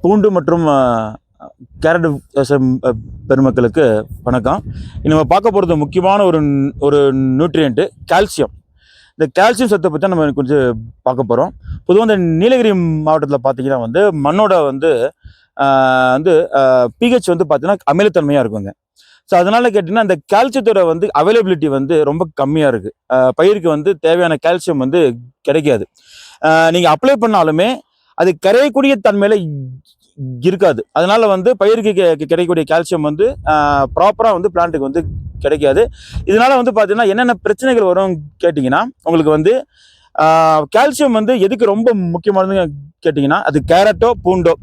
பூண்டு மற்றும் கேரட் பெருமக்களுக்கு வணக்கம். நம்ம பார்க்க போகிறது முக்கியமான ஒரு நியூட்ரியன்ட்டு கால்சியம். இந்த கால்சியம் சத்தை பற்றி நம்ம கொஞ்சம் பார்க்க போகிறோம். பொதுவாக இந்த நீலகிரி மாவட்டத்தில் பார்த்தீங்கன்னா மண்ணோட பிஹெச் பார்த்தீங்கன்னா அமிலத்தன்மையாக இருக்குங்க. ஸோ அதனால் கேட்டிங்கன்னா அந்த கால்சியத்தோட அவைலபிலிட்டி ரொம்ப கம்மியாக இருக்குது. பயிருக்கு தேவையான கால்சியம் கிடைக்காது. நீங்கள் அப்ளை பண்ணாலுமே அது கரையக்கூடிய தன்மையில் இருக்காது. அதனால பயிருக்கு கிடைக்கக்கூடிய கால்சியம் ப்ராப்பராக பிளான்ட்டுக்கு கிடைக்காது. இதனால பார்த்தீங்கன்னா என்னென்ன பிரச்சனைகள் வரும் கேட்டிங்கன்னா, உங்களுக்கு கால்சியம் எதுக்கு ரொம்ப முக்கியமானதுன்னு கேட்டிங்கன்னா, அது கேரட்டோ பூண்டோ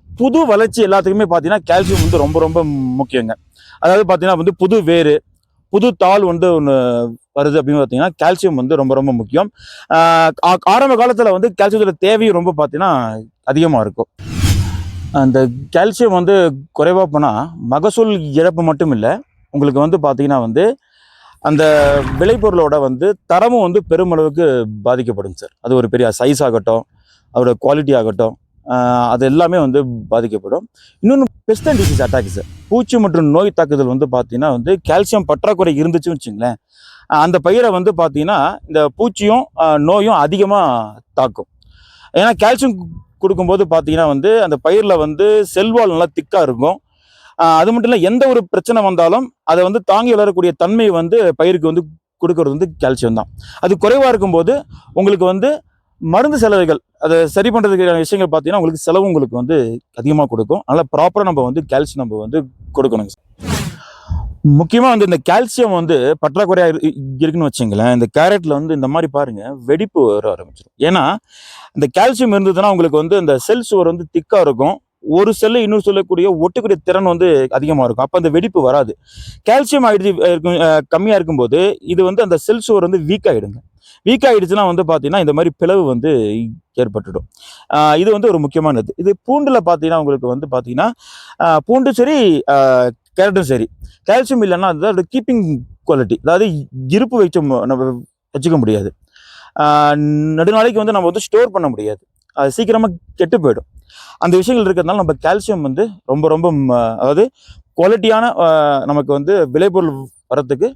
புது வளர்ச்சி எல்லாத்துக்குமே பார்த்தீங்கன்னா கால்சியம் ரொம்ப ரொம்ப முக்கியங்க. அதாவது பார்த்தீங்கன்னா புது வேறு புது தாள் ஒன்று வருது அப்படின்னு பார்த்தீங்கன்னா கால்சியம் ரொம்ப ரொம்ப முக்கியம். ஆரம்ப காலத்தில் கால்சியத்தோட தேவையும் ரொம்ப பார்த்தீங்கன்னா அதிகமாக இருக்கும். அந்த கால்சியம் குறைவாக போனால் மகசூல் இழப்பு மட்டும் இல்லை, உங்களுக்கு பார்த்தீங்கன்னா அந்த விளைபொருளோட தரமும் பெருமளவுக்கு பாதிக்கப்படும் சார். அது ஒரு பெரிய சைஸ் ஆகட்டும், அதோட குவாலிட்டி ஆகட்டும், அது எல்லாமே பாதிக்கப்படும். இன்னொன்று best and disease attack sir. பூச்சி மற்றும் நோய் தாக்குதல் பார்த்தீங்கன்னா கால்சியம் பற்றாக்குறை இருந்துச்சுன்னு வச்சுங்களேன், அந்த பயிரை பார்த்தீங்கன்னா இந்த பூச்சியும் நோயும் அதிகமாக தாக்கும். ஏன்னா கால்சியம் கொடுக்கும்போது பார்த்தீங்கன்னா அந்த பயிரில் செல்வால் நல்லா திக்காக இருக்கும். அது மட்டும் இல்லை, எந்த ஒரு பிரச்சனை வந்தாலும் அதை தாங்கி வளரக்கூடிய தன்மை பயிருக்கு கொடுக்கறது கால்சியம் தான். அது குறைவாக இருக்கும்போது உங்களுக்கு மருந்து செலவுகள், அதை சரி பண்ணுறதுக்கான விஷயங்கள் பார்த்தீங்கன்னா உங்களுக்கு செலவு உங்களுக்கு அதிகமாக கொடுக்கும். அதனால் ப்ராப்பராக நம்ம கால்சியம் நம்ம கொடுக்கணுங்க. முக்கியமாக இந்த கால்சியம் பற்றாக்குறையாக இருக்குன்னு வச்சுங்களேன், இந்த கேரட்டில் இந்த மாதிரி பாருங்கள் வெடிப்பு வர ஆரம்பிச்சிடும். ஏன்னா இந்த கால்சியம் இருந்ததுன்னா உங்களுக்கு இந்த செல் சுவர் திக்காக இருக்கும். ஒரு செல்லு இன்னொரு சொல்லக்கூடிய ஒட்டுக்கூடிய திறன் அதிகமாக இருக்கும். அப்போ அந்த வெடிப்பு வராது. கால்சியம் கம்மியாக இருக்கும்போது இது அந்த செல் சுவர் வீக் ஆகிடுங்க. வீக் ஆகிடுச்சுன்னா பார்த்தீங்கன்னா இந்த மாதிரி பிளவு ஏற்பட்டுடும். இது ஒரு முக்கியமானது. இது பூண்டில் பார்த்தீங்கன்னா உங்களுக்கு பார்த்தீங்கன்னா பூண்டு சரி கேரட்டும் சரி, கால்சியம் இல்லைன்னா அது கீப்பிங் குவாலிட்டி, அதாவது இருப்பு நம்ம வச்சுக்க முடியாது. நெடுநாளைக்கு நம்ம ஸ்டோர் பண்ண முடியாது. அது சீக்கிரமாக கெட்டு போயிடும். அந்த விஷயங்கள் இருக்கிறதுனால நம்ம கால்சியம் ரொம்ப ரொம்ப அதாவது குவாலிட்டியான நமக்கு விளைபொருள் வரத்துக்கு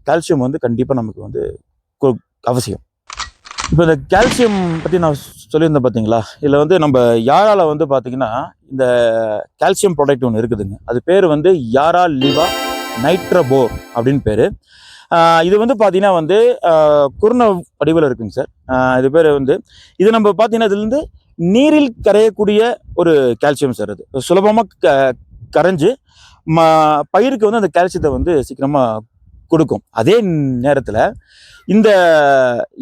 கால்சியம் கண்டிப்பாக நமக்கு அவசியம். இப்போ இந்த கால்சியம் பற்றி நான் சொல்லியிருந்தேன் பார்த்தீங்களா, இதில் நம்ம யாரால பார்த்தீங்கன்னா இந்த கால்சியம் ப்ராடக்ட் ஒன்று இருக்குதுங்க. அது பேர் யாரா லிவா நைட்ரோபோர் அப்படின்னு பேர். இது பார்த்தீங்கன்னா குருண வடிவில் இருக்குங்க சார். இது பேர் இது நம்ம பார்த்தீங்கன்னா இதுலேருந்து நீரில் கரையக்கூடிய ஒரு கால்சியம் சார். அது சுலபமாக கரைஞ்சு பயிருக்கு அந்த கால்சியத்தை சீக்கிரமாக கொடுக்கும். அதே நேரத்தில் இந்த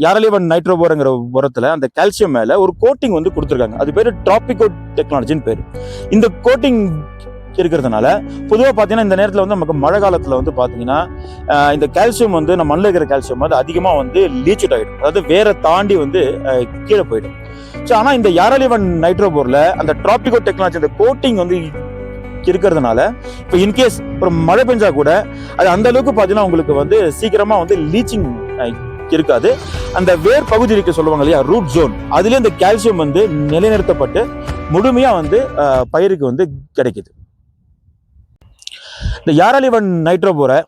யாரலிவன் நைட்ரோபோருங்கிற உரத்தில் அந்த கால்சியம் மேலே ஒரு கோட்டிங் கொடுத்துருக்காங்க. அது பேர் டிராபிகோ டெக்னாலஜின்னு பேர். இந்த கோட்டிங் இருக்கிறதுனால பொதுவாக பார்த்தீங்கன்னா இந்த நேரத்தில் நமக்கு மழை காலத்தில் பார்த்தீங்கன்னா இந்த கால்சியம் நம்ம மண்ணில் இருக்கிற கால்சியம் அதிகமாக லீச்சட் ஆகிடும். அதாவது வேற தாண்டி கீழே போயிடும். ஸோ ஆனால் இந்த யாரலிவன் நைட்ரோபோரில் அந்த டிராபிகோ டெக்னாலஜி அந்த கோட்டிங் இருக்கிறதுனால இப்போ இன்கேஸ் ஒரு மழை பெஞ்சா கூட அது அந்த அளவுக்கு பார்த்தீங்கன்னா உங்களுக்கு சீக்கிரமாக லீச்சிங் இருக்காது. அந்த வேர் பகுதி இருக்க சொல்லுவாங்க இல்லையா, ரூட் ஜோன், அதுலேயே இந்த கால்சியம் நிலைநிறுத்தப்பட்டு முழுமையாக பயிருக்கு கிடைக்குது. இந்த யாரலிவன் நைட்ரோபோரை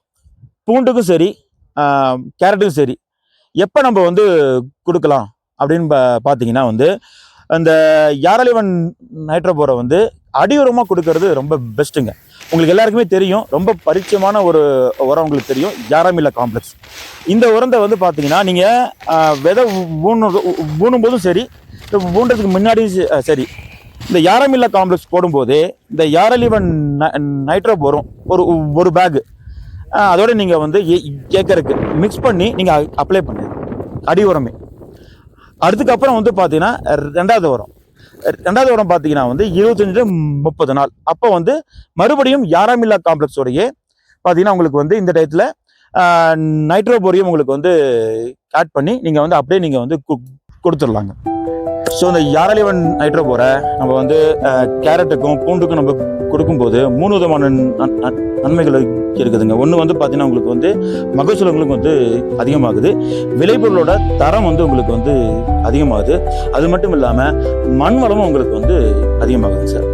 பூண்டுக்கும் சரி கேரட்டுக்கும் சரி எப்போ நம்ம கொடுக்கலாம் அப்படின்னு பார்த்தீங்கன்னா அந்த யாரலிவன் நைட்ரோபோரை அடியுரமாக கொடுக்கறது ரொம்ப பெஸ்ட்டுங்க. உங்களுக்கு எல்லாருக்குமே தெரியும், ரொம்ப பரிச்சயமான ஒரு உரம் உங்களுக்கு தெரியும், யாராமில்லா காம்ப்ளெக்ஸ். இந்த உரத்தை பார்த்தீங்கன்னா நீங்கள் விதை ஊனும் போதும் சரி, ஊன்றதுக்கு முன்னாடியும் சரி, இந்த யாராமில்லா காம்ப்ளெக்ஸ் போடும்போது இந்த யாரலிவன் நைட்ரோபோரும் ஒரு பேகு அதோட நீங்கள் ஏக்கருக்கு மிக்ஸ் பண்ணி நீங்கள் அப்ளை பண்ணுங்க அடி உரமே. அதுக்கப்புறம் பார்த்தீங்கன்னா ரெண்டாவது உரம் பார்த்தீங்கன்னா 25-30 நாள் அப்போ மறுபடியும் யாராமில்லா காம்ப்ளெக்ஸோடையே பார்த்தீங்கன்னா உங்களுக்கு இந்த டயத்தில் நைட்ரோபோரியம் உங்களுக்கு ஆட் பண்ணி நீங்கள் அப்படியே நீங்கள் கொடுத்துடலாங்க. ஸோ இந்த யாரலிவன் நைட்ரோபோரை நம்ம கேரட்டுக்கும் பூண்டுக்கும் நம்ம கொடுக்கும்போது 3 விதமான நன்மைகள் இருக்குதுங்க. ஒன்று பார்த்தீங்கன்னா உங்களுக்கு மகசூல் உங்களுக்கு அதிகமாகுது, விளைபொருளோட தரம் உங்களுக்கு அதிகமாகுது. அது மட்டும் இல்லாமல் மண் வளமும் உங்களுக்கு அதிகமாகுது சார்.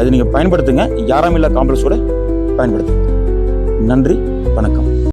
இது நீங்கள் பயன்படுத்துங்க. யாராமில்லா காம்ப்ளெக்ஸோட பயன்படுத்துங்க. நன்றி, வணக்கம்.